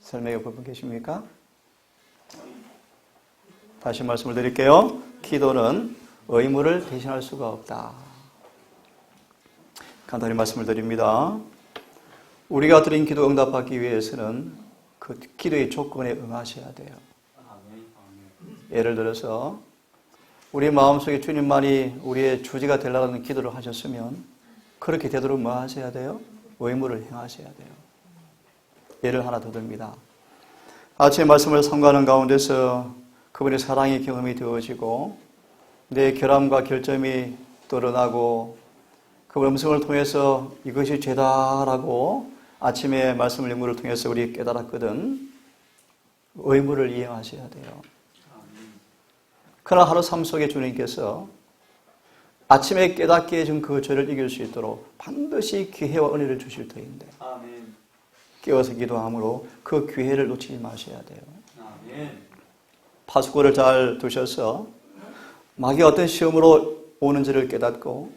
설명해 볼 분 계십니까? 다시 말씀을 드릴게요. 기도는 의무를 대신할 수가 없다. 간단히 말씀을 드립니다. 우리가 드린 기도 응답받기 위해서는 그 기도의 조건에 응하셔야 돼요. 예를 들어서 우리 마음속에 주님만이 우리의 주지가 되려는 기도를 하셨으면 그렇게 되도록 뭐 하셔야 돼요? 의무를 행하셔야 돼요. 예를 하나 더 듭니다. 아침에 말씀을 상고하는 가운데서 그분의 사랑의 경험이 되어지고 내 결함과 결점이 드러나고 그 음성을 통해서 이것이 죄다라고 아침에 말씀을 연구를 통해서 우리 깨달았거든. 의무를 이행하셔야 돼요. 그러나 하루 삶 속에 주님께서 아침에 깨닫게 해준 그 죄를 이길 수 있도록 반드시 기회와 은혜를 주실 터인데 깨워서 기도함으로 그 기회를 놓치지 마셔야 돼요. 파수꾼을 잘 두셔서 마귀가 어떤 시험으로 오는지를 깨닫고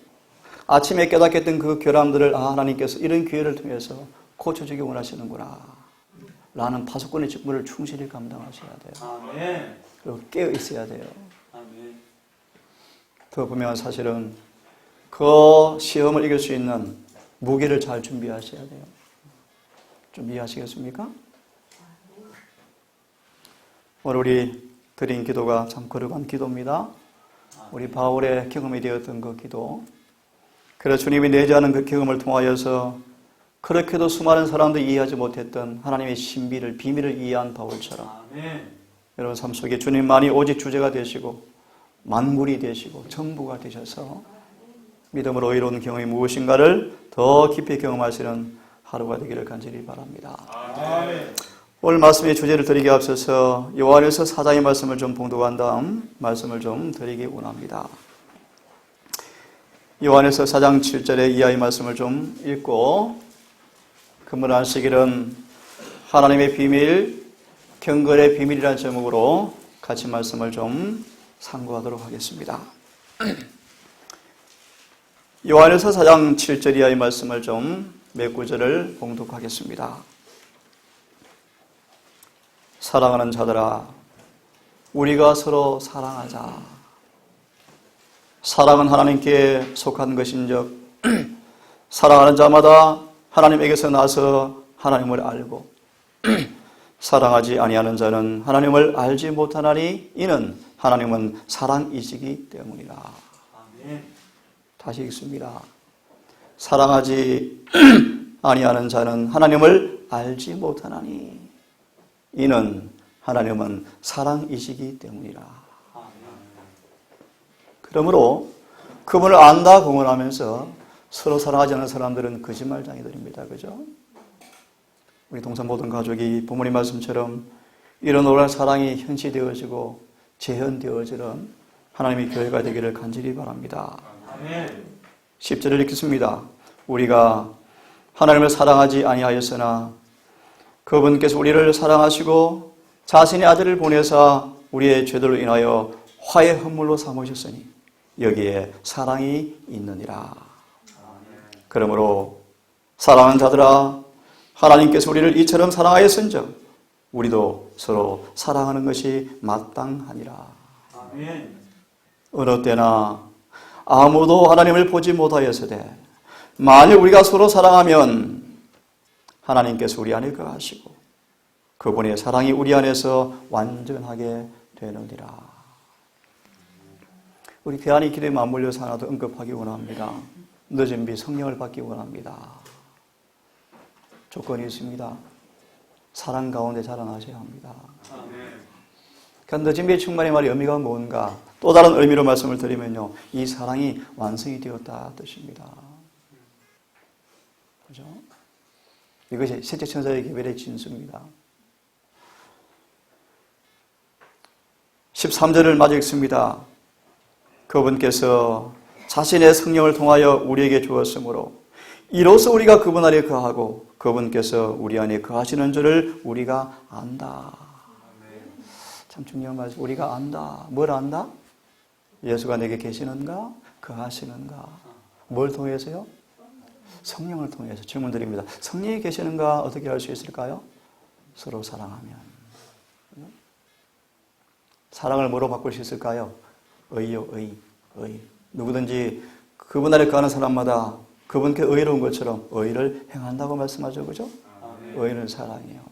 아침에 깨닫게 했던 그 결함들을 하나님께서 이런 기회를 통해서 고쳐주기 원하시는구나 라는 파수꾼의 직무를 충실히 감당하셔야 돼요. 그리고 깨어 있어야 돼요. 더 분명한 사실은 그 시험을 이길 수 있는 무기를 잘 준비하셔야 돼요. 준비하시겠습니까? 오늘 우리 드린 기도가 참 거룩한 기도입니다. 우리 바울의 경험이 되었던 그 기도, 그래서 주님이 내재하는 그 경험을 통하여서 그렇게도 수많은 사람들이 이해하지 못했던 하나님의 신비를, 비밀을 이해한 바울처럼 여러분 삶 속에 주님만이 오직 주제가 되시고 만물이 되시고 전부가 되셔서 믿음으로 이룬 경험이 무엇인가를 더 깊이 경험하시는 하루가 되기를 간절히 바랍니다. 오늘 말씀의 주제를 드리기 앞서서 요한일서 4장의 말씀을 좀 봉독한 다음 말씀을 좀 드리기 원합니다. 요한일서 4장 7절의 이하의 말씀을 좀 읽고 근본 안식일은 하나님의 비밀, 경건의 비밀이라는 제목으로 같이 말씀을 좀 상고하도록 하겠습니다. 요한일서 4장 7절 이하의 말씀을 좀 몇 구절을 봉독하겠습니다. 사랑하는 자들아, 우리가 서로 사랑하자. 사랑은 하나님께 속한 것인즉 사랑하는 자마다 하나님에게서 나서 하나님을 알고 사랑하지 아니하는 자는 하나님을 알지 못하나니 이는 하나님은 사랑이시기 때문이라. 다시 읽습니다. 사랑하지 아니하는 자는 하나님을 알지 못하나니 이는 하나님은 사랑이시기 때문이라. 그러므로 그분을 안다 공언하면서 서로 사랑하지 않는 사람들은 거짓말쟁이들입니다. 그죠? 우리 동산 모든 가족이 부모님 말씀처럼 이런 오랜 사랑이 현시되어지고 재현되어지는 하나님의 교회가 되기를 간절히 바랍니다. 10절을 읽겠습니다. 우리가 하나님을 사랑하지 아니하였으나 그분께서 우리를 사랑하시고 자신의 아들을 보내사 우리의 죄들로 인하여 화의 헌물로 삼으셨으니 여기에 사랑이 있느니라. 그러므로 사랑하는 자들아, 하나님께서 우리를 이처럼 사랑하였은즉 우리도 서로 사랑하는 것이 마땅하니라. 어느 때나 아무도 하나님을 보지 못하였으되 만일 우리가 서로 사랑하면 하나님께서 우리 안에 거하시고 그분의 사랑이 우리 안에서 완전하게 되느니라. 우리 대안이 기도에 맞물려서 하나 더 언급하기 원합니다. 늦은 비 성령을 받기 원합니다. 조건이 있습니다. 사랑 가운데 자라나셔야 합니다. 그러니까 늦은 비의 충만의 말이 의미가 뭔가? 또 다른 의미로 말씀을 드리면요, 이 사랑이 완성이 되었다 뜻입니다. 그죠? 이것이 셋째 천사의 개별의 진수입니다. 13절을 마저 읽습니다. 그분께서 자신의 성령을 통하여 우리에게 주었으므로 이로써 우리가 그분 안에 거하고 그분께서 우리 안에 거하시는 줄을 우리가 안다. 참 중요한 말씀. 우리가 안다. 뭘 안다? 예수가 내게 계시는가? 거하시는가? 뭘 통해서요? 성령을 통해서. 질문 드립니다. 성령이 계시는가? 어떻게 알 수 있을까요? 서로 사랑하면. 사랑을 뭐로 바꿀 수 있을까요? 의요, 의. 누구든지 그분 아래 가는 사람마다 그분께 의로운 것처럼 의를 행한다고 말씀하죠. 그죠? 의는 사랑이에요.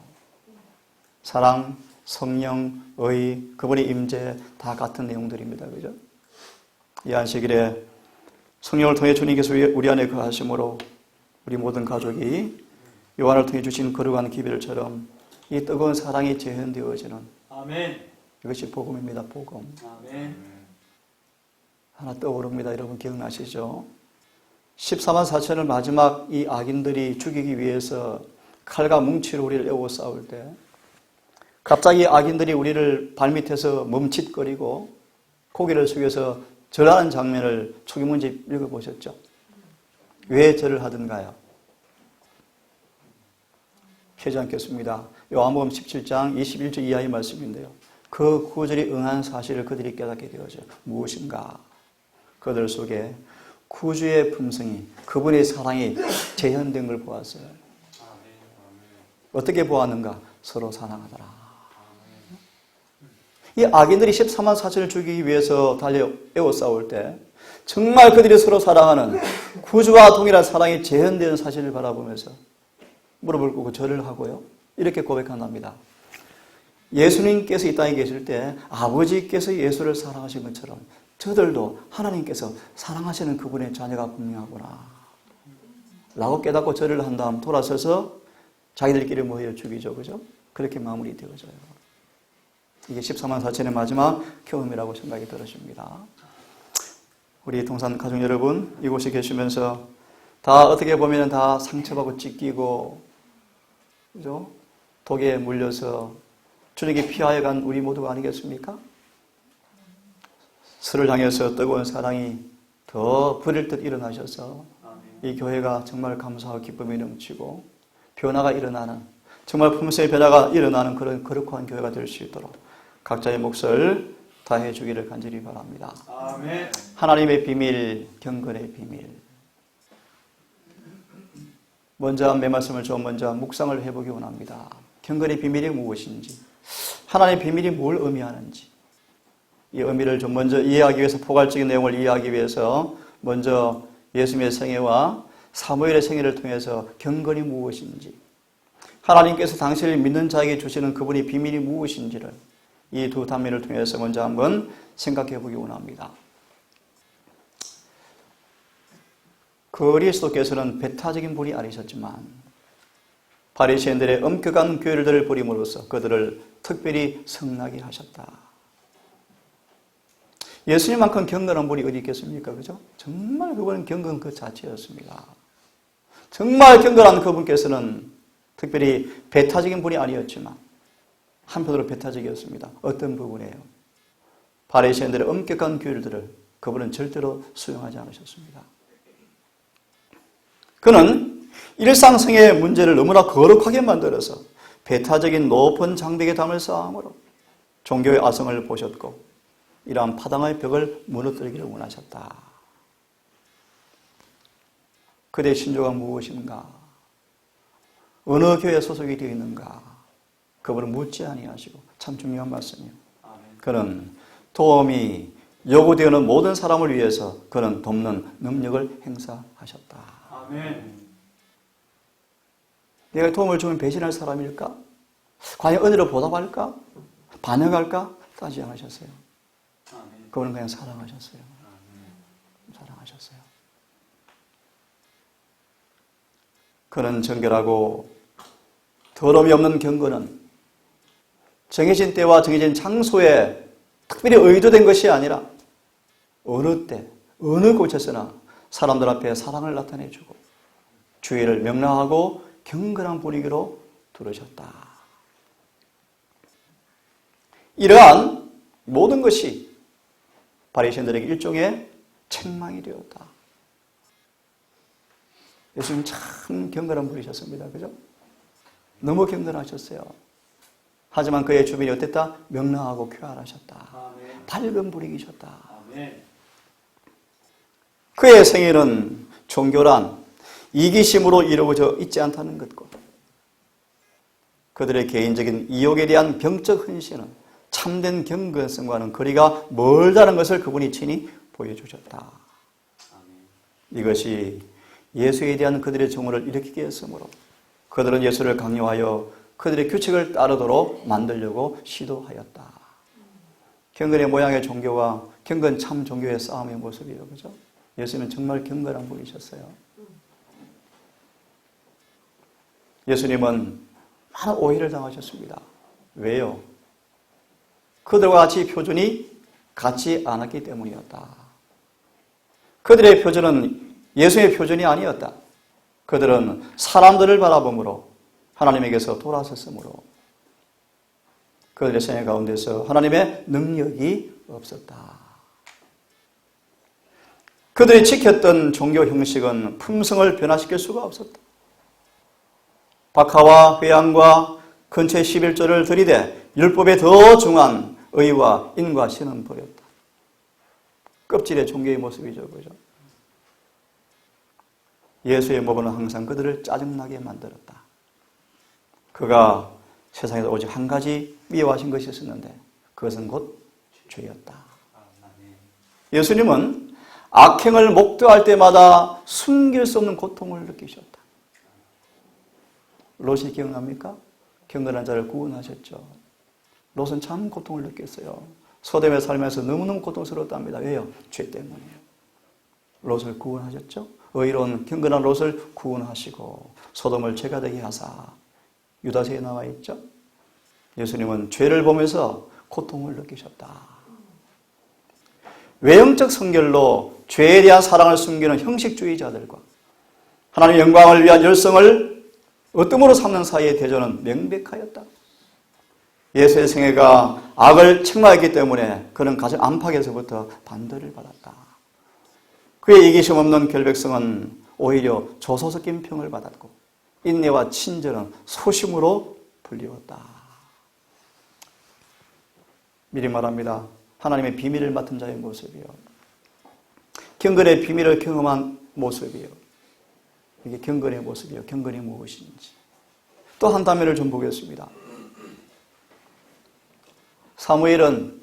사랑, 성령, 의, 그분의 임재 다 같은 내용들입니다. 그죠? 이 안식일에 성령을 통해 주님께서 우리 안에 거하심으로 우리 모든 가족이 요한을 통해 주신 거룩한 기별처럼 이 뜨거운 사랑이 재현되어지는 이것이 복음입니다. 복음. 하나 떠오릅니다. 여러분 기억나시죠? 14만 4천을 마지막 이 악인들이 죽이기 위해서 칼과 뭉치로 우리를 에워 싸울 때 갑자기 악인들이 우리를 발밑에서 멈칫거리고 고개를 숙여서 절하는 장면을 초기문제 읽어보셨죠? 왜 절을 하던가요? 펴지 않겠습니다. 요한복음 17장 21절 이하의 말씀인데요. 그 구절이 응한 사실을 그들이 깨닫게 되어져. 무엇인가? 그들 속에 구주의 품성이, 그분의 사랑이 재현된 걸 보았어요. 어떻게 보았는가? 서로 사랑하더라. 이 악인들이 14만 4천을 죽이기 위해서 달려 에워 싸울 때 정말 그들이 서로 사랑하는 구주와 동일한 사랑이 재현되는 사실을 바라보면서 무릎을 꿇고 절을 하고요. 이렇게 고백한답니다. 예수님께서 이 땅에 계실 때 아버지께서 예수를 사랑하신 것처럼 저들도 하나님께서 사랑하시는 그분의 자녀가 분명하구나 라고 깨닫고 절을 한 다음 돌아서서 자기들끼리 모여 죽이죠. 그죠? 그렇게 마무리 되어져요. 이게 14만 4천의 마지막 경험이라고 생각이 들어집니다. 우리 동산 가족 여러분, 이곳에 계시면서 다 어떻게 보면 다 상처받고 찢기고, 그죠? 독에 물려서 주님께 피하여 간 우리 모두가 아니겠습니까? 서를 향해서 뜨거운 사랑이 더 부릴 듯 일어나셔서 이 교회가 정말 감사와 기쁨이 넘치고 변화가 일어나는, 정말 품성의 변화가 일어나는 그런 거룩한 교회가 될 수 있도록 각자의 몫을 다해 주기를 간절히 바랍니다. 아멘. 하나님의 비밀, 경건의 비밀. 먼저 내 말씀을 좀 먼저 묵상을 해보기 원합니다. 경건의 비밀이 무엇인지, 하나님의 비밀이 뭘 의미하는지, 이 의미를 좀 먼저 이해하기 위해서, 포괄적인 내용을 이해하기 위해서 먼저 예수님의 생애와 사무엘의 생애를 통해서 경건이 무엇인지, 하나님께서 당신을 믿는 자에게 주시는 그분의 비밀이 무엇인지를 이 두 단면을 통해서 먼저 한번 생각해 보기 원합니다. 그리스도께서는 배타적인 분이 아니셨지만 바리새인들의 엄격한 규율들을 버림으로써 그들을 특별히 성나게 하셨다. 예수님만큼 경건한 분이 어디 있겠습니까? 그죠? 정말 그분은 경건 그 자체였습니다. 정말 경건한 그분께서는 특별히 배타적인 분이 아니었지만 한편으로 배타적이었습니다. 어떤 부분이에요? 바리새인들의 엄격한 규율들을 그분은 절대로 수용하지 않으셨습니다. 그는 일상생의 문제를 너무나 거룩하게 만들어서 배타적인 높은 장벽에 담을 쌓음으로 종교의 아성을 보셨고 이러한 파당의 벽을 무너뜨리기를 원하셨다. 그대의 신조가 무엇인가? 어느 교회에 소속이 되어 있는가? 그분은 묻지 아니하시고, 참 중요한 말씀이에요. 그는 도움이 요구되는 모든 사람을 위해서 그는 돕는 능력을 행사하셨다. 아멘. 내가 도움을 주면 배신할 사람일까? 과연 은혜로 보답할까? 반응할까? 따지지 않으셨어요. 그분은 그냥 사랑하셨어요. 사랑하셨어요. 그는 정결하고 더러움이 없는 경건은 정해진 때와 정해진 장소에 특별히 의도된 것이 아니라 어느 때, 어느 곳에서나 사람들 앞에 사랑을 나타내주고 주의를 명랑하고 경건한 분위기로 두르셨다. 이러한 모든 것이 바리새인들에게 일종의 책망이 되었다. 예수님 참 경건한 분이셨습니다. 그죠? 너무 경건하셨어요. 하지만 그의 주변이 어땠다? 명랑하고 쾌활하셨다. 아멘. 밝은 분위기셨다. 아멘. 그의 생애는 종교란 이기심으로 이루어져 있지 않다는 것과 그들의 개인적인 이욕에 대한 병적 헌신은 참된 경건성과는 거리가 멀다는 것을 그분이 친히 보여주셨다. 이것이 예수에 대한 그들의 정오를 일으키게 했으므로 그들은 예수를 강요하여 그들의 규칙을 따르도록 만들려고 시도하였다. 경건의 모양의 종교와 경건 참 종교의 싸움의 모습이에요. 그죠? 예수님은 정말 경건한 분이셨어요. 예수님은 많은 오해를 당하셨습니다. 왜요? 그들과 같이 표준이 같지 않았기 때문이었다. 그들의 표준은 예수의 표준이 아니었다. 그들은 사람들을 바라보므로 하나님에게서 돌아섰으므로 그들의 생애 가운데서 하나님의 능력이 없었다. 그들이 지켰던 종교 형식은 품성을 변화시킬 수가 없었다. 박하와 회양과 근처의 11조를 들이대 율법에 더 중한 의와 인과 신은 버렸다. 껍질의 종교의 모습이죠. 그죠? 예수의 모범은 항상 그들을 짜증나게 만들었다. 그가 세상에서 오직 한 가지 미워하신 것이 있었는데 그것은 곧 죄였다. 예수님은 악행을 목도할 때마다 숨길 수 없는 고통을 느끼셨다. 롯이 기억납니까? 경건한 자를 구원하셨죠. 롯은 참 고통을 느꼈어요. 소돔에 살면서 너무너무 고통스러웠답니다. 왜요? 죄 때문이에요. 롯을 구원하셨죠. 의로운 경건한 롯을 구원하시고 소돔을 죄가 되게 하사 유다서에 나와 있죠. 예수님은 죄를 보면서 고통을 느끼셨다. 외형적 성결로 죄에 대한 사랑을 숨기는 형식주의자들과 하나님의 영광을 위한 열성을 어뜸으로 삼는 사이의 대조는 명백하였다. 예수의 생애가 악을 책망했기 때문에 그는 가정 안팎에서부터 반대를 받았다. 그의 이기심 없는 결백성은 오히려 조소 섞인 평을 받았고 인내와 친절은 소심으로 불리웠다. 미리 말합니다. 하나님의 비밀을 맡은 자의 모습이요. 경건의 비밀을 경험한 모습이요. 이게 경건의 모습이요. 경건이 무엇인지. 또 한 단면을 좀 보겠습니다. 사무엘은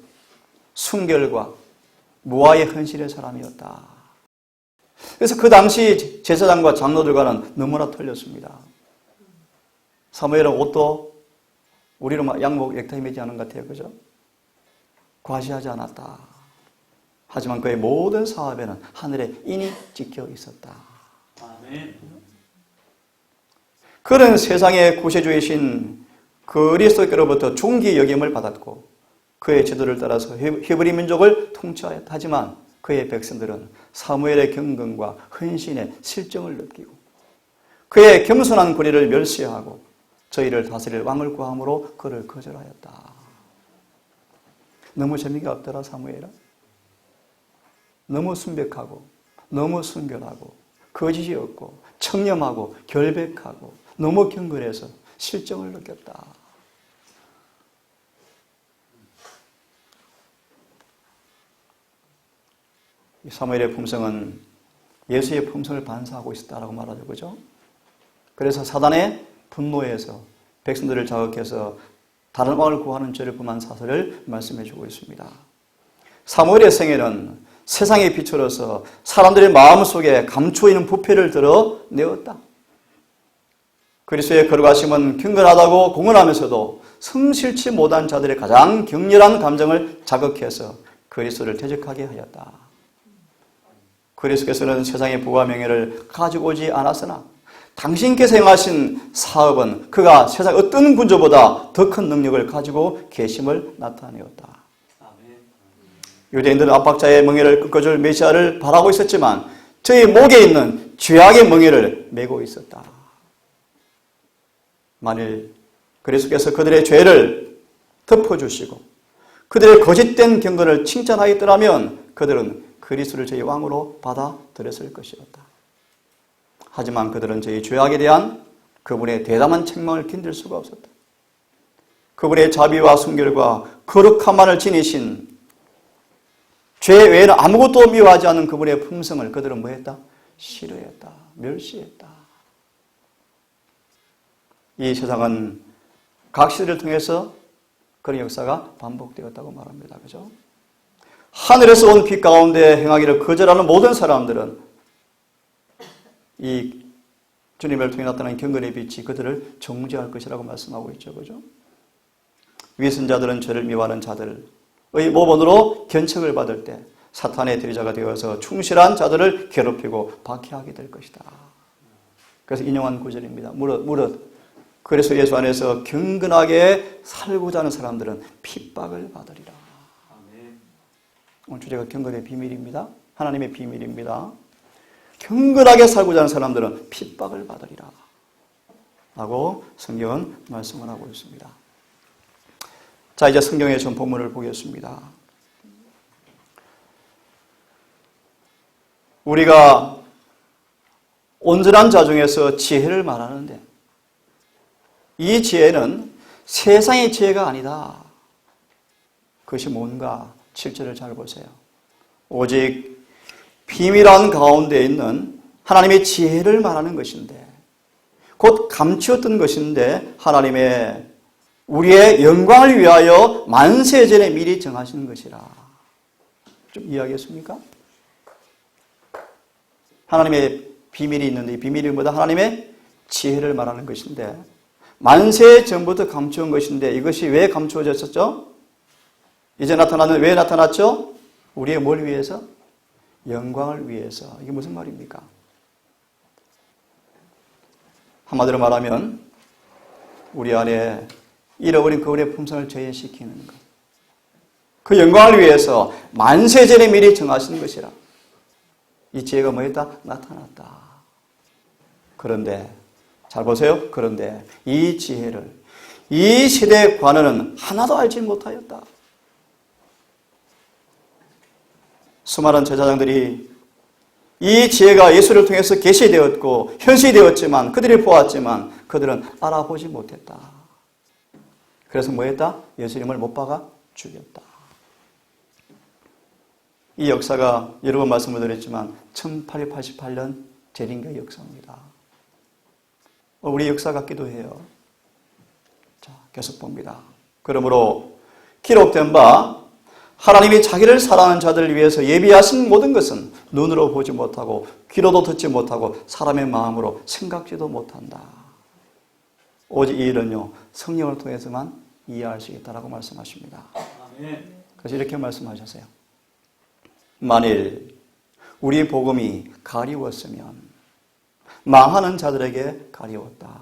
순결과 무아의 헌신의 사람이었다. 그래서 그 당시 제사장과 장로들과는 너무나 틀렸습니다. 사무엘은 옷도 우리로 막 양복 넥타이 매지 않은 것 같아요. 그죠? 과시하지 않았다. 하지만 그의 모든 사업에는 하늘의 인이 찍혀 있었다. 아멘. 그는 세상의 구세주이신 그리스도께로부터 존귀 여김을 받았고 그의 지도를 따라서 히브리 민족을 통치하였다. 하지만 그의 백성들은 사무엘의 경건과 헌신의 실정을 느끼고 그의 겸손한 권위를 멸시하고 저희를 다스릴 왕을 구함으로 그를 거절하였다. 너무 재미가 없더라 사무엘은. 너무 순백하고 너무 순결하고 거짓이 없고 청렴하고 결백하고 너무 경건해서 실정을 느꼈다. 사무엘의 품성은 예수의 품성을 반사하고 있었다라고 말하죠. 그죠? 그래서 사단의 분노에서 백성들을 자극해서 다른 왕을 구하는 죄를 범한 사설을 말씀해 주고 있습니다. 사무엘의 생애는 세상의 빛으로서 사람들의 마음속에 감추어 있는 부패를 드러내었다. 그리스도의 거룩하심은 경건하다고 공언하면서도 성실치 못한 자들의 가장 격렬한 감정을 자극해서 그리스도를 대적하게 하였다. 그리스도께서는 세상의 부와 명예를 가지고 오지 않았으나 당신께서 행하신 사업은 그가 세상 어떤 군주보다 더 큰 능력을 가지고 계심을 나타내었다. 유대인들은 압박자의 멍에를 꺾어줄 메시아를 바라고 있었지만 저희 목에 있는 죄악의 멍에를 메고 있었다. 만일 그리스도께서 그들의 죄를 덮어주시고 그들의 거짓된 경건을 칭찬하였더라면 그들은 그리스도를 저희 왕으로 받아들였을 것이었다. 하지만 그들은 저희 죄악에 대한 그분의 대담한 책망을 견딜 수가 없었다. 그분의 자비와 순결과 거룩함만을 지니신 죄 외에는 아무것도 미워하지 않은 그분의 품성을 그들은 뭐했다? 싫어했다. 멸시했다. 이 세상은 각 시대를 통해서 그런 역사가 반복되었다고 말합니다. 그죠? 하늘에서 온 빛 가운데 행하기를 거절하는 모든 사람들은 이 주님을 통해 나타난 경건의 빛이 그들을 정죄할 것이라고 말씀하고 있죠. 그죠? 위선자들은 죄를 미워하는 자들의 모범으로 견책을 받을 때 사탄의 대리자가 되어서 충실한 자들을 괴롭히고 박해하게 될 것이다. 그래서 인용한 구절입니다. 무릇 그래서 예수 안에서 경건하게 살고자 하는 사람들은 핍박을 받으리라. 오늘 주제가 경건의 비밀입니다. 하나님의 비밀입니다. 경건하게 살고자 하는 사람들은 핍박을 받으리라 라고 성경은 말씀을 하고 있습니다. 자, 이제 성경의 전 본문을 보겠습니다. 우리가 온전한 자 중에서 지혜를 말하는데 이 지혜는 세상의 지혜가 아니다. 그것이 뭔가 7절을 잘 보세요. 오직 비밀한 가운데 있는 하나님의 지혜를 말하는 것인데 곧 감추었던 것인데 하나님의 우리의 영광을 위하여 만세전에 미리 정하시는 것이라. 좀 이해하겠습니까? 하나님의 비밀이 있는데 이 비밀이 뭐다? 하나님의 지혜를 말하는 것인데 만세 전부터 감추은 것인데 이것이 왜 감추어졌었죠? 이제 나타나는 왜 나타났죠? 우리의 뭘 위해서? 영광을 위해서. 이게 무슨 말입니까? 한마디로 말하면 우리 안에 잃어버린 그 은혜의 품성을 재현시키는 것. 그 영광을 위해서 만세전에 미리 정하신 것이라. 이 지혜가 뭐였다? 나타났다. 그런데 잘 보세요. 그런데 이 지혜를 이 시대의 관원은 하나도 알지 못하였다. 수많은 제사장들이 이 지혜가 예수를 통해서 계시되었고 현시되었지만 그들이 보았지만 그들은 알아보지 못했다. 그래서 뭐 했다? 예수님을 못 박아 죽였다. 이 역사가 여러 번 말씀을 드렸지만 1888년 재림교의 역사입니다. 우리 역사 같기도 해요. 자, 계속 봅니다. 그러므로 기록된 바 하나님이 자기를 사랑하는 자들을 위해서 예비하신 모든 것은 눈으로 보지 못하고 귀로도 듣지 못하고 사람의 마음으로 생각지도 못한다. 오직 이 일은요 성령을 통해서만 이해할 수 있다라고 말씀하십니다. 그래서 이렇게 말씀하셨어요. 만일 우리 복음이 가리웠으면 망하는 자들에게 가리웠다.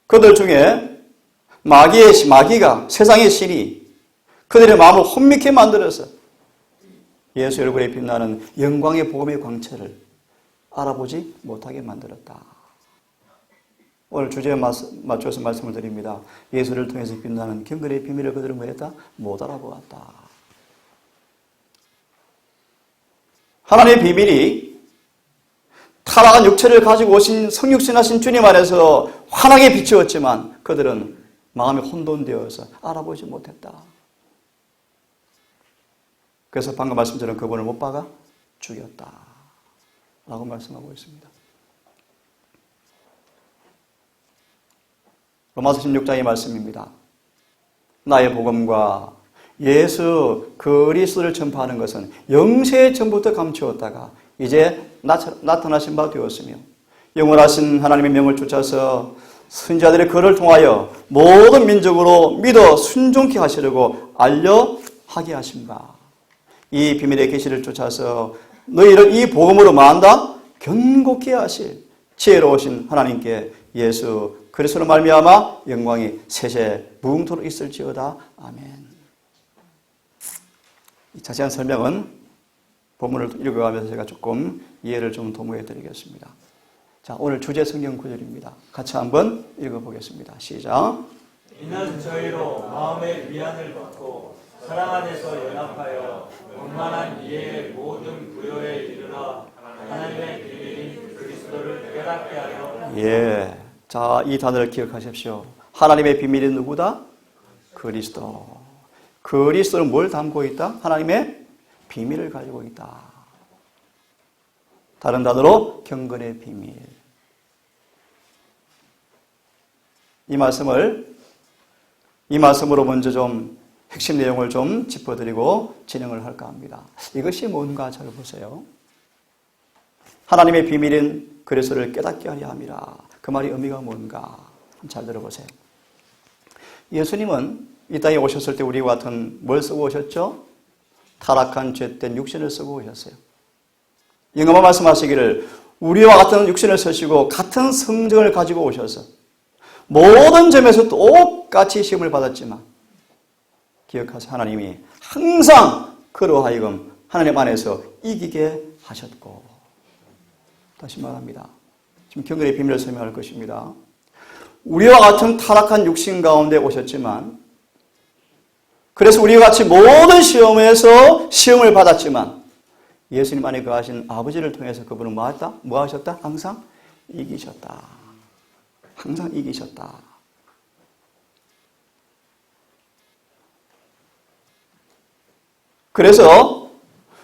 그들 중에 마귀가 세상의 신이 그들의 마음을 혼미케 만들어서 예수 얼굴에 빛나는 영광의 복음의 광채를 알아보지 못하게 만들었다. 오늘 주제에 맞춰서 말씀을 드립니다. 예수를 통해서 빛나는 경건의 비밀을 그들은 뭐했다? 못 알아보았다. 하나님의 비밀이 타락한 육체를 가지고 오신 성육신하신 주님 안에서 환하게 비추었지만 그들은 마음이 혼돈되어서 알아보지 못했다. 그래서 방금 말씀드린 그분을 못 박아 죽였다. 라고 말씀하고 있습니다. 로마서 16장의 말씀입니다. 나의 복음과 예수 그리스도를 전파하는 것은 영세 전부터 감추었다가 이제 나타나신 바 되었으며 영원하신 하나님의 명을 쫓아서 선지자들의 글을 통하여 모든 민족으로 믿어 순종케 하시려고 알려하게 하신 바. 이 비밀의 계시를 쫓아서 너희를 이 복음으로 만다 견고케 하실 지혜로우신 하나님께 예수 그리스도로 말미암아 영광이 세세 무궁토록 있을지어다. 아멘. 이 자세한 설명은 본문을 읽어가면서 제가 조금 이해를 좀 도모해 드리겠습니다. 자, 오늘 주제 성경 구절입니다. 같이 한번 읽어보겠습니다. 시작. 이는 저희로 마음의 위안을 받고 사랑 안에서 연합하여 원만한 이해의 모든 부요에 이르러 하나님의 비밀인 그리스도를 깨닫게 하여. 예. 자, 이 단어를 기억하십시오. 하나님의 비밀이 누구다? 그리스도. 그리스도는 뭘 담고 있다? 하나님의 비밀을 가지고 있다. 다른 단어로 경건의 비밀. 이 말씀으로 먼저 좀 핵심 내용을 좀 짚어드리고 진행을 할까 합니다. 이것이 뭔가 잘 보세요. 하나님의 비밀인 그리스도를 깨닫게 하려 함이라. 그 말이 의미가 뭔가 잘 들어보세요. 예수님은 이 땅에 오셨을 때 우리와 같은 뭘 쓰고 오셨죠? 타락한 죄된 육신을 쓰고 오셨어요. 영어만 말씀하시기를 우리와 같은 육신을 쓰시고 같은 성정을 가지고 오셔서 모든 점에서 똑같이 시험을 받았지만 기억하세요. 하나님이 항상 그로 하여금 하나님 안에서 이기게 하셨고, 다시 말합니다. 지금 경건의 비밀을 설명할 것입니다. 우리와 같은 타락한 육신 가운데 오셨지만, 그래서 우리와 같이 모든 시험에서 시험을 받았지만 예수님 안에 거하신 아버지를 통해서 그분은 뭐 하셨다? 항상 이기셨다. 항상 이기셨다. 그래서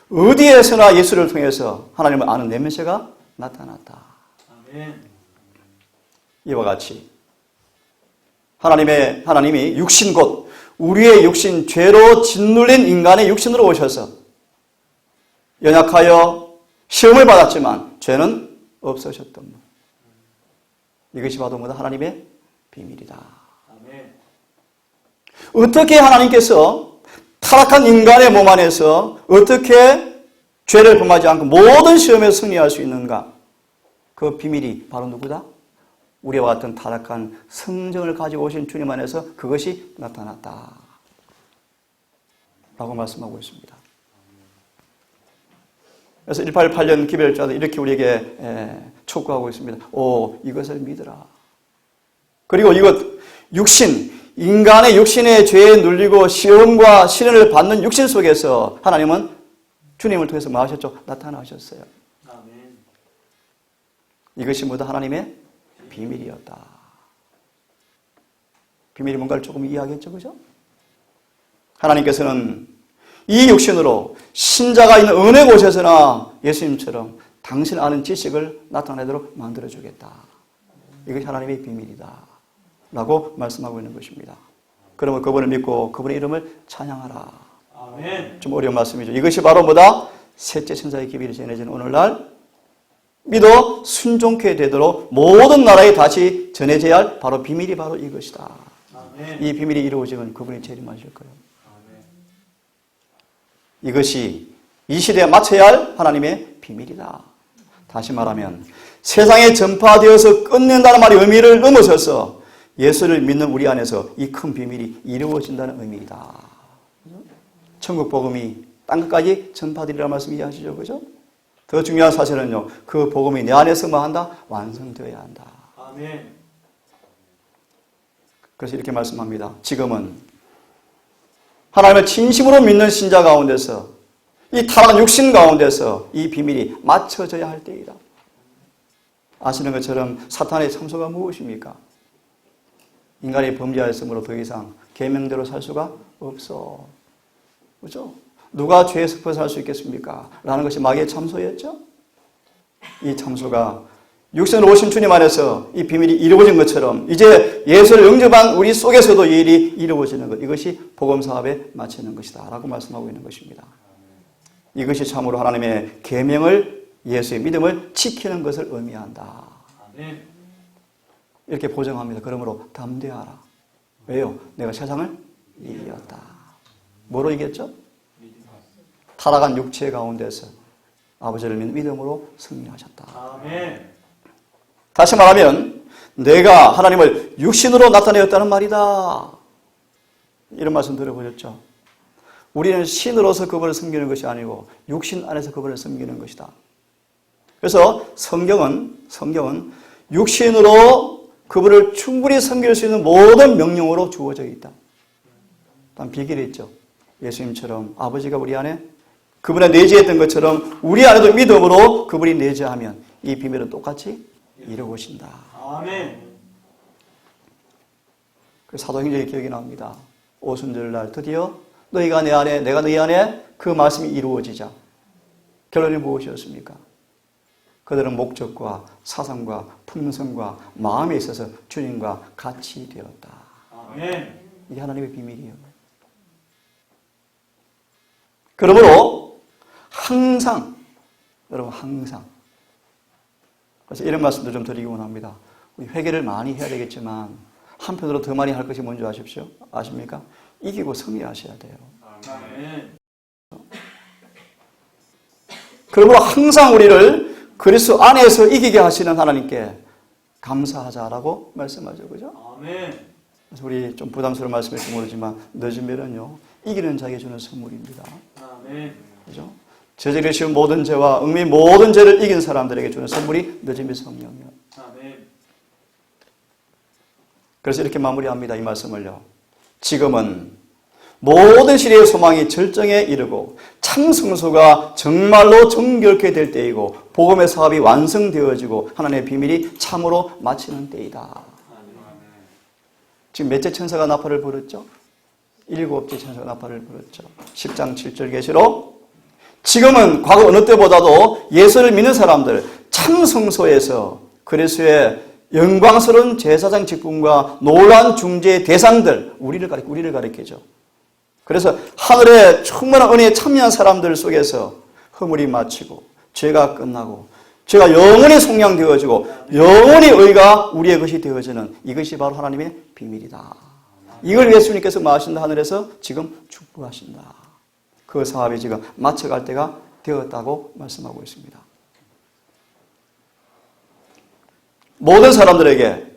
어디에서나 예수를 통해서 하나님을 아는 내면세가 나타났다. 아멘. 이와 같이 하나님이 육신 곧 우리의 육신, 죄로 짓눌린 인간의 육신으로 오셔서 연약하여 시험을 받았지만 죄는 없으셨던 분. 이것이 바로 뭐다? 하나님의 비밀이다. 아멘. 어떻게 하나님께서 타락한 인간의 몸 안에서 어떻게 죄를 범하지 않고 모든 시험에 승리할 수 있는가? 그 비밀이 바로 누구다? 우리와 같은 타락한 성정을 가지고 오신 주님 안에서 그것이 나타났다. 라고 말씀하고 있습니다. 그래서 188년 기별자도 이렇게 우리에게 촉구하고 있습니다. 오, 이것을 믿으라. 그리고 이것, 인간의 육신의 죄에 눌리고 시험과 시련을 받는 육신 속에서 하나님은 주님을 통해서 뭐 하셨죠? 나타나셨어요. 아멘. 이것이 뭐다? 하나님의 비밀이었다. 비밀이 뭔가를 조금 이해하겠죠, 그죠? 하나님께서는 이 육신으로 신자가 있는 어느 곳에서나 예수님처럼 당신 아는 지식을 나타내도록 만들어주겠다. 이것이 하나님의 비밀이다. 라고 말씀하고 있는 것입니다. 그러면 그분을 믿고 그분의 이름을 찬양하라. 아멘. 좀 어려운 말씀이죠. 이것이 바로 뭐다? 셋째 천사의 기별이 전해진 오늘날 믿어 순종케 되도록 모든 나라에 다시 전해져야 할 바로 비밀이 바로 이것이다. 아멘. 이 비밀이 이루어지면 그분이 재림하실 거예요. 아멘. 이것이 이 시대에 맞춰야 할 하나님의 비밀이다. 다시 말하면 세상에 전파되어서 끝낸다는 말의 의미를 넘어서서 예수를 믿는 우리 안에서 이 큰 비밀이 이루어진다는 의미이다. 천국 복음이 땅끝까지 전파되리라는 말씀 이해하시죠? 그죠? 더 중요한 사실은요, 그 복음이 내 안에서 뭐 한다? 완성되어야 한다. 아멘. 그래서 이렇게 말씀합니다. 지금은 하나님을 진심으로 믿는 신자 가운데서 이 타락한 육신 가운데서 이 비밀이 맞춰져야 할 때이다. 아시는 것처럼 사탄의 참소가 무엇입니까? 인간이 범죄하였으므로 더 이상 계명대로 살 수가 없어. 그렇죠? 누가 죄에 섞여 살 수 있겠습니까? 라는 것이 마귀의 참소였죠. 이 참소가 육신으로 오신 주님 안에서 이 비밀이 이루어진 것처럼 이제 예수를 영접한 우리 속에서도 이 일이 이루어지는 것, 이것이 복음 사업에 마치는 것이다 라고 말씀하고 있는 것입니다. 이것이 참으로 하나님의 계명을, 예수의 믿음을 지키는 것을 의미한다. 아멘. 이렇게 보정합니다. 그러므로 담대하라. 왜요? 내가 세상을 이겼다. 뭐로 이겼죠? 타락한 육체 가운데서 아버지를 믿는 믿음으로 승리하셨다. 아멘. 다시 말하면 내가 하나님을 육신으로 나타내었다는 말이다. 이런 말씀 들어보셨죠? 우리는 신으로서 그분을 섬기는 것이 아니고 육신 안에서 그분을 섬기는 것이다. 그래서 성경은 육신으로 그분을 충분히 섬길 수 있는 모든 명령으로 주어져 있다. 단 비결이 있죠. 예수님처럼 아버지가 우리 안에 그분의 내재했던 것처럼 우리 안에도 믿음으로 그분이 내재하면 이 비밀은 똑같이 이루어진다. 아멘. 그 사도행전의 기억이 납니다. 오순절날 드디어 너희가 내 안에, 내가 너희 안에 그 말씀이 이루어지자. 결론이 무엇이었습니까? 그들은 목적과 사상과 품성과 마음에 있어서 주님과 같이 되었다. 아멘. 이게 하나님의 비밀이에요. 그러므로 항상, 여러분 항상, 그래서 이런 말씀도 좀 드리기 원합니다. 우리 회개를 많이 해야 되겠지만 한편으로 더 많이 할 것이 뭔지 아십시오? 아십니까? 이기고 승리하셔야 돼요. 아멘. 그러므로 항상 우리를 그리스도 안에서 이기게 하시는 하나님께 감사하자라고 말씀하죠. 그죠? 아멘. 그래서 우리 좀 부담스러운 말씀일지 모르지만 늦으면은요, 이기는 자에게 주는 선물입니다. 아멘. 그죠? 저지르 쉬운 모든 죄와 얽매인 모든 죄를 이긴 사람들에게 주는 선물이 늦음의 성령이요. 아멘. 그래서 이렇게 마무리합니다. 이 말씀을요. 지금은 모든 시대의 소망이 절정에 이르고 참 성소가 정말로 정결케 될 때이고 복음의 사업이 완성되어지고 하나님의 비밀이 참으로 마치는 때이다. 지금 몇째 천사가 나팔을 불었죠? 7째 천사가 나팔을 불었죠. 10장 7절 계시로 지금은 과거 어느 때보다도 예수를 믿는 사람들 참 성소에서 그리스도의 영광스러운 제사장 직분과 놀라운 중재의 대상들 우리를 가리키죠. 그래서 하늘의 충만한 은혜에 참여한 사람들 속에서 허물이 마치고 죄가 끝나고 죄가 영원히 속량되어지고 영원히 의가 우리의 것이 되어지는 이것이 바로 하나님의 비밀이다. 이걸 예수님께서 마하신다 하늘에서 지금 축복하신다. 그 사업이 지금 마쳐갈 때가 되었다고 말씀하고 있습니다. 모든 사람들에게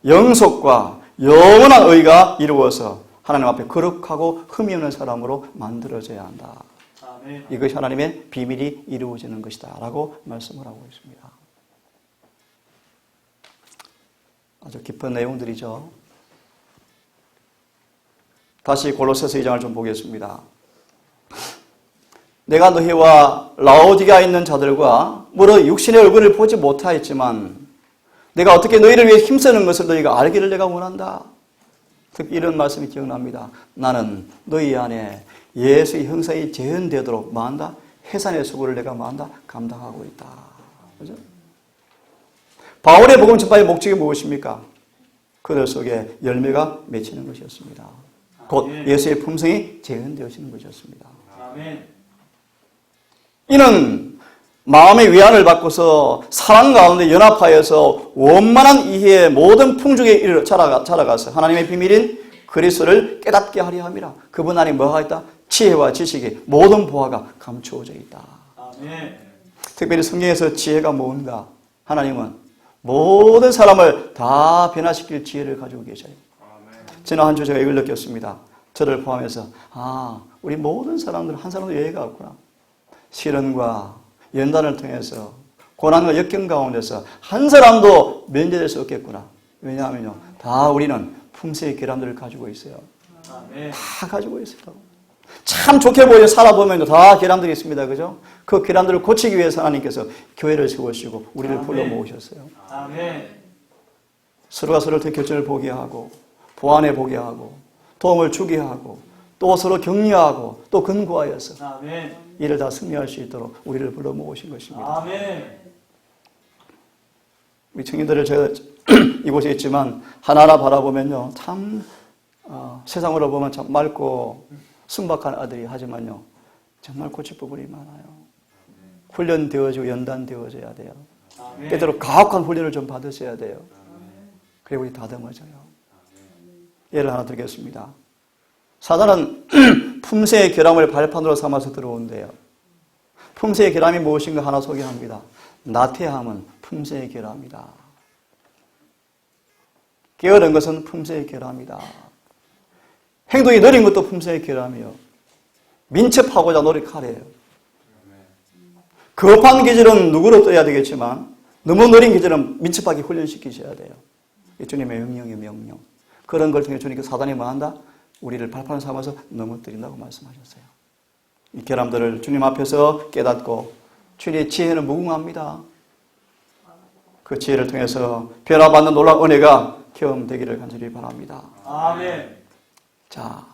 영속과 영원한 의가 이루어서 하나님 앞에 거룩하고 흠이 없는 사람으로 만들어져야 한다. 아멘. 이것이 하나님의 비밀이 이루어지는 것이다 라고 말씀을 하고 있습니다. 아주 깊은 내용들이죠. 다시 골로새서 2장을 좀 보겠습니다. 내가 너희와 라오디게아에 있는 자들과 물론 육신의 얼굴을 보지 못하였지만 내가 어떻게 너희를 위해 힘쓰는 것을 너희가 알기를 내가 원한다. 특히 이런 말씀이 기억납니다. 나는 너희 안에 예수의 형상이 재현되도록 뭐한다? 해산의 수고를 내가 뭐한다? 감당하고 있다. 그죠? 바울의 복음 전파의 목적이 무엇입니까? 그들 속에 열매가 맺히는 것이었습니다. 곧 예수의 품성이 재현되어지는 것이었습니다. 아멘. 이는 마음의 위안을 받고서 사랑 가운데 연합하여서 원만한 이해의 모든 풍족에 이르러 자라가서 하나님의 비밀인 그리스도를 깨닫게 하려 함이라. 그분 안에 뭐가 있다? 지혜와 지식이 모든 보화가 감추어져 있다. 아멘. 특별히 성경에서 지혜가 뭔가? 하나님은 모든 사람을 다 변화시킬 지혜를 가지고 계셔요. 지난 한 주 제가 이걸 느꼈습니다. 저를 포함해서 우리 모든 사람들 한 사람도 예외가 없구나. 시련과 연단을 통해서 고난과 역경 가운데서 한 사람도 면제될 수 없겠구나. 왜냐하면요, 다 우리는 품새의 결함들을 가지고 있어요. 아멘. 다 가지고 있어요. 참 좋게 보여 살아보면 다 결함들이 있습니다. 그죠? 그 결함들을 고치기 위해서 하나님께서 교회를 세우시고 우리를 불러 모으셨어요. 아멘. 서로가 서로를 더 결정을 보게 하고 보완해 보게 하고 도움을 주게 하고 또 서로 격려하고 또 근고하여서 아멘. 이를 다 승리할 수 있도록 우리를 불러 모으신 것입니다. 아멘. 우리 청년들을 제가 이곳에 있지만 하나하나 바라보면요, 참 세상으로 보면 참 맑고 순박한 아들이 하지만요 정말 고칠 부분이 많아요. 훈련되어지고 연단되어져야 돼요. 아멘. 때때로 가혹한 훈련을 좀 받으셔야 돼요. 그리고 우리 다듬어져요. 예를 하나 드리겠습니다. 사단은 품새의 결함을 발판으로 삼아서 들어온대요. 품새의 결함이 무엇인가 하나 소개합니다. 나태함은 품새의 결함이다. 게으른 것은 품새의 결함이다. 행동이 느린 것도 품새의 결함이요. 민첩하고자 노력하래요. 급한 기질은 누구로 떠야 되겠지만 너무 느린 기질은 민첩하게 훈련시키셔야 돼요. 주님의 명령. 그런 걸 통해 주님께서 사단이 뭐한다? 우리를 발판을 삼아서 넘어뜨린다고 말씀하셨어요. 이 결함들을 주님 앞에서 깨닫고 주님의 지혜는 무궁합니다. 그 지혜를 통해서 변화받는 놀라운 은혜가 경험되기를 간절히 바랍니다. 아멘. 자,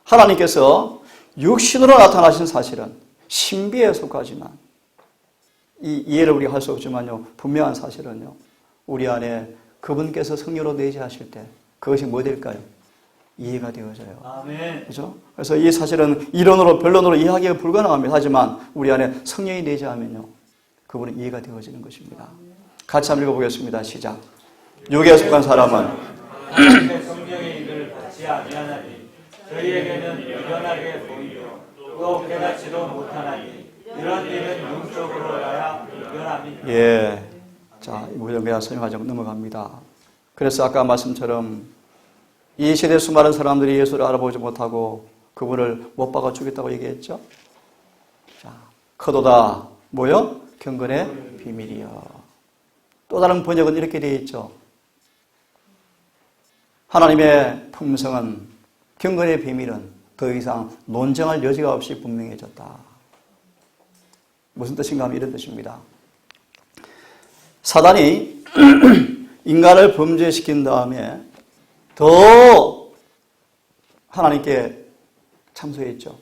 하나님께서 육신으로 나타나신 사실은 신비에 속하지만 이 이해를 우리가 할 수 없지만요. 분명한 사실은요. 우리 안에 그분께서 성령으로 내재하실 때 그것이 뭐 될까요? 이해가 되어져요. 아멘. 그죠? 그래서 이 사실은 이론으로, 변론으로 이해하기가 불가능합니다. 하지만 우리 안에 성령이 내재하면요. 그분은 이해가 되어지는 것입니다. 같이 한번 읽어보겠습니다. 시작. 육에 속한 사람은 하나님의 성령의 일을 받지 아니하나니 저희에게는 유연하게 보이며 또 깨닫지도 못하나니 이런 일은 영적으로야 유연함이니라. 예. 자, 무정배야 설명하지 넘어갑니다. 그래서 아까 말씀처럼 이 시대 수많은 사람들이 예수를 알아보지 못하고 그분을 못 박아 주겠다고 얘기했죠. 자, 커도다 뭐요? 경건의 비밀이요. 또 다른 번역은 이렇게 되어 있죠. 하나님의 품성은, 경건의 비밀은 더 이상 논쟁할 여지가 없이 분명해졌다. 무슨 뜻인가 하면 이런 뜻입니다. 사단이 인간을 범죄시킨 다음에 더 하나님께 참소했죠.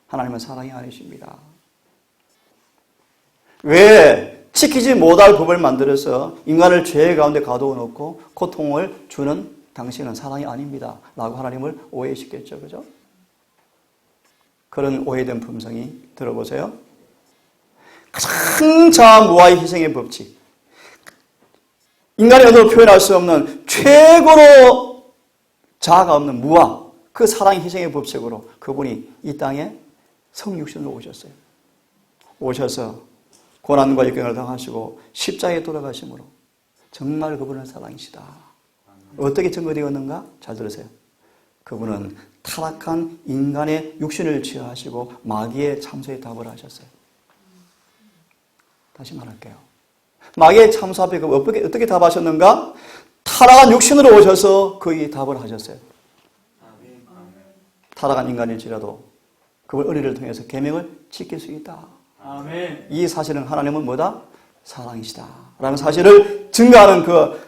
하나님은 사랑이 아니십니다. 왜 지키지 못할 법을 만들어서 인간을 죄 가운데 가두어 놓고 고통을 주는 당신은 사랑이 아닙니다. 라고 하나님을 오해시켰죠. 그죠? 그런 오해된 품성이 들어보세요. 가장 자아무아의 희생의 법칙. 인간의 언어로 표현할 수 없는 최고로 자아가 없는 무아, 그 사랑의 희생의 법칙으로 그분이 이 땅에 성육신으로 오셨어요. 오셔서 고난과 역경을 당하시고 십자가에 돌아가심으로 정말 그분은 사랑이시다. 어떻게 증거되었는가? 잘 들으세요. 그분은 타락한 인간의 육신을 취하시고 마귀의 참소에 답을 하셨어요. 다시 말할게요. 마귀의 참소 앞에 어떻게 답하셨는가? 타락한 육신으로 오셔서 거기에 답을 하셨어요. 타락한 인간일지라도 그분 의리를 통해서 계명을 지킬 수 있다. 아멘. 이 사실은 하나님은 뭐다? 사랑이시다. 라는 사실을 증거하는 그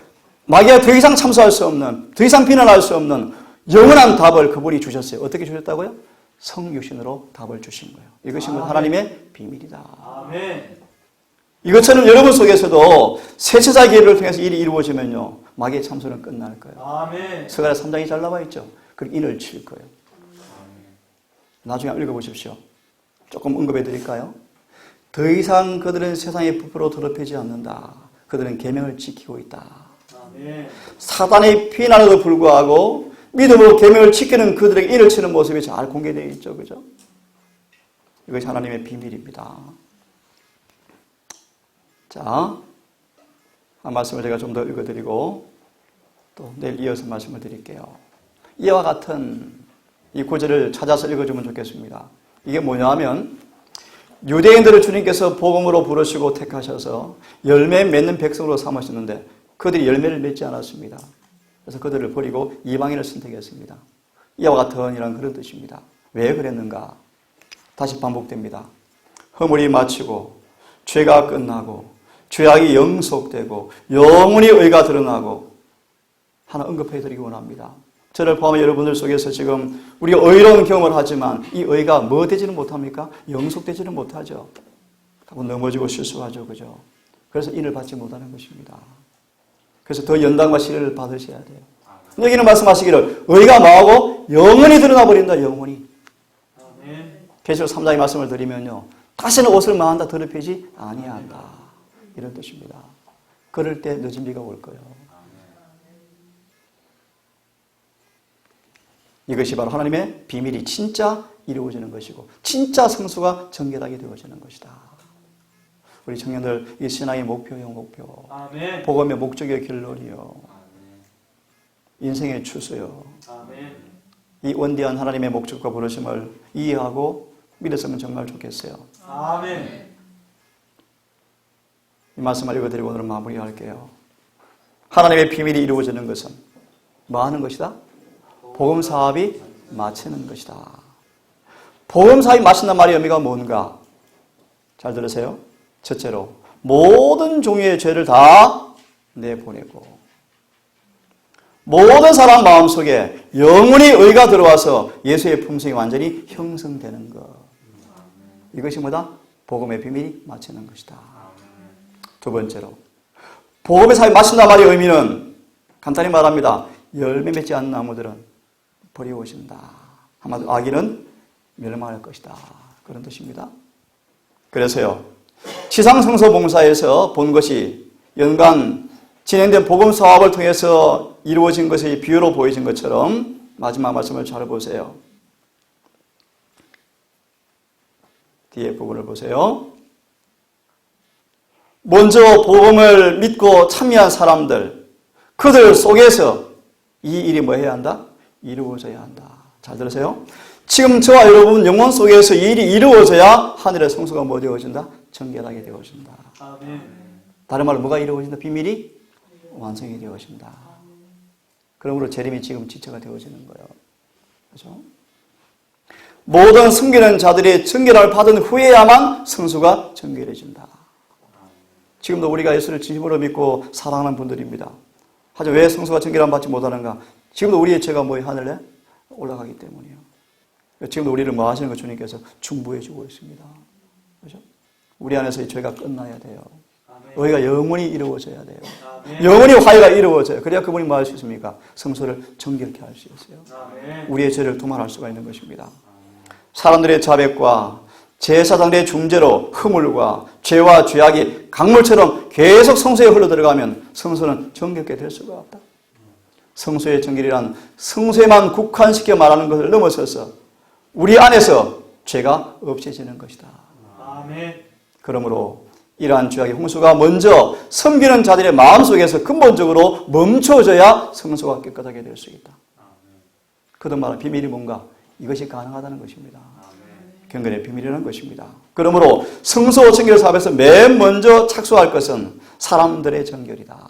마귀가 더 이상 참소할 수 없는, 더 이상 비난할 수 없는 영원한 답을 그분이 주셨어요. 어떻게 주셨다고요? 성육신으로 답을 주신 거예요. 이것이 하나님의 비밀이다. 아멘. 이것처럼 여러분 속에서도 세체사 기회를 통해서 일이 이루어지면요. 마귀의 참소는 끝날 거예요. 아멘. 서가랴 3장이 잘 나와 있죠. 그리고 인을 칠 거예요. 나중에 읽어보십시오. 조금 언급해 드릴까요? 더 이상 그들은 세상의 부끄러워 더럽히지 않는다. 그들은 계명을 지키고 있다. 아멘. 사단의 비난에도 불구하고 믿음으로 계명을 지키는 그들에게 인을 치는 모습이 잘 공개되어 있죠. 그죠? 이것이 하나님의 비밀입니다. 자, 한 말씀을 제가 좀 더 읽어드리고 또 내일 이어서 말씀을 드릴게요. 이와 같은 이 구절을 찾아서 읽어주면 좋겠습니다. 이게 뭐냐 하면 유대인들을 주님께서 복음으로 부르시고 택하셔서 열매 맺는 백성으로 삼으셨는데 그들이 열매를 맺지 않았습니다. 그래서 그들을 버리고 이방인을 선택했습니다. 이와 같은 이란 그런 뜻입니다. 왜 그랬는가? 다시 반복됩니다. 허물이 마치고 죄가 끝나고 죄악이 영속되고 영원히 의가 드러나고 하나 언급해드리기 원합니다. 저를 포함한 여러분들 속에서 지금 우리가 의로운 경험을 하지만 이 의가 뭐 되지는 못합니까? 영속되지는 못하죠. 넘어지고 실수하죠. 그죠? 그래서 인을 받지 못하는 것입니다. 그래서 더 연단과 시련을 받으셔야 돼요. 여기는 말씀하시기를 의가 뭐하고? 영원히 드러나 버린다. 영원히. 계시록 3장의 말씀을 드리면요. 다시는 옷을 망한다 더럽히지 아니한다. 이런 뜻입니다. 그럴 때 늦은 비가 올 거예요. 이것이 바로 하나님의 비밀이 진짜 이루어지는 것이고 진짜 성수가 정결하게 되어지는 것이다. 우리 청년들 이 신앙의 목표요 목표. 아멘. 복음의 목적의 결론이요. 인생의 추수요. 아멘. 이 원대한 하나님의 목적과 부르심을 이해하고 믿었으면 정말 좋겠어요. 아멘. 이 말씀을 읽어드리고 오늘 마무리할게요. 하나님의 비밀이 이루어지는 것은 뭐 하는 것이다? 복음 사업이 마치는 것이다. 복음 사업이 마친단 말의 의미가 뭔가? 잘 들으세요. 첫째로 모든 종류의 죄를 다 내보내고 모든 사람 마음속에 영원히 의가 들어와서 예수의 품성이 완전히 형성되는 것. 이것이 뭐다? 복음의 비밀이 마치는 것이다. 두 번째로, 복음의 사회 마친다 말의 의미는 간단히 말합니다. 열매 맺지 않는 나무들은 버리워진다. 한마디로 악인은 멸망할 것이다. 그런 뜻입니다. 그래서요, 지상성소 봉사에서 본 것이 연간 진행된 복음 사업을 통해서 이루어진 것이 비유로 보여진 것처럼 마지막 말씀을 잘 보세요. 뒤에 부분을 보세요. 먼저 복음을 믿고 참여한 사람들, 그들 속에서 이 일이 뭐 해야 한다? 이루어져야 한다. 잘 들으세요. 지금 저와 여러분 영혼 속에서 이 일이 이루어져야 하늘의 성소가 뭐 되어진다? 정결하게 되어진다. 아멘. 다른 말로 뭐가 이루어진다? 비밀이 완성이 되어진다. 그러므로 재림이 지금 지체가 되어지는 거예요. 그렇죠? 모든 섬기는 자들이 정결함을 받은 후에야만 성수가 정결해진다. 지금도 우리가 예수를 진심으로 믿고 사랑하는 분들입니다. 하지만 왜 성수가 정결함을 받지 못하는가? 지금도 우리의 죄가 뭐에 하늘에 올라가기 때문이에요. 지금도 우리를 뭐 하시는 거 주님께서 중보해 주고 있습니다. 그렇죠? 우리 안에서 이 죄가 끝나야 돼요. 의가 영원히 이루어져야 돼요. 영원히 화해가 이루어져요. 그래야 그분이 뭐 할 수 있습니까? 성소를 정결케 할 수 있어요. 우리의 죄를 도말할 수가 있는 것입니다. 사람들의 자백과 제사장들의 중재로 허물과 죄와 죄악이 강물처럼 계속 성소에 흘러들어가면 성소는 정결케 될 수가 없다. 성소의 정결이란 성소에만 국한시켜 말하는 것을 넘어서서 우리 안에서 죄가 없어지는 것이다. 아멘. 그러므로 이러한 죄악의 홍수가 먼저 섬기는 자들의 마음속에서 근본적으로 멈춰져야 성소가 깨끗하게 될 수 있다. 그런 말은 비밀이 뭔가? 이것이 가능하다는 것입니다. 경건의 비밀이라는 것입니다. 그러므로 성소 정결 사업에서 맨 먼저 착수할 것은 사람들의 정결이다.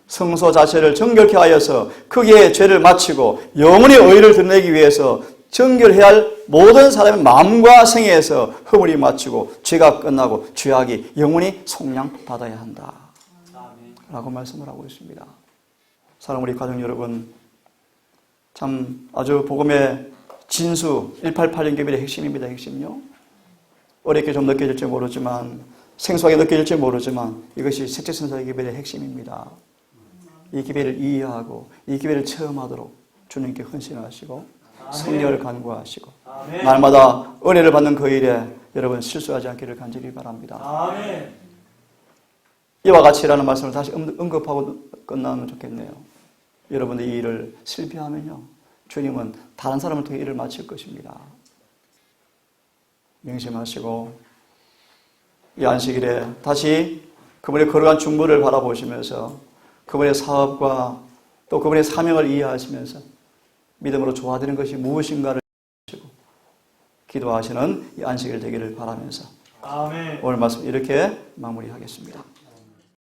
성소 자체를 정결케 하여서 거기에 죄를 마치고 영원히 의를 드러내기 위해서 정결해야 할 모든 사람의 마음과 생애에서 허물이 마치고 죄가 끝나고 죄악이 영원히 속량받아야 한다. 라고 말씀을 하고 있습니다. 사랑 우리 가족 여러분, 참 아주 복음의 진수 188년 계별의 핵심입니다. 핵심요. 어렵게 좀 느껴질지 모르지만, 생소하게 느껴질지 모르지만 이것이 셋째 선사의 계별의 핵심입니다. 이 계별을 이해하고 이 계별을 체험하도록 주님께 헌신하시고 성령을 간구하시고 날마다 은혜를 받는 그 일에 여러분 실수하지 않기를 간절히 바랍니다. 아멘. 이와 같이라는 말씀을 다시 언급하고 끝나면 좋겠네요. 여러분들 이 일을 실패하면요, 주님은 다른 사람을 통해 일을 마칠 것입니다. 명심하시고 이 안식일에 다시 그분의 거룩한 중보를 바라보시면서 그분의 사업과 또 그분의 사명을 이해하시면서 믿음으로 좋아지는 것이 무엇인가를 아시고 기도하시는 이 안식일 되기를 바라면서 아멘. 오늘 말씀 이렇게 마무리하겠습니다.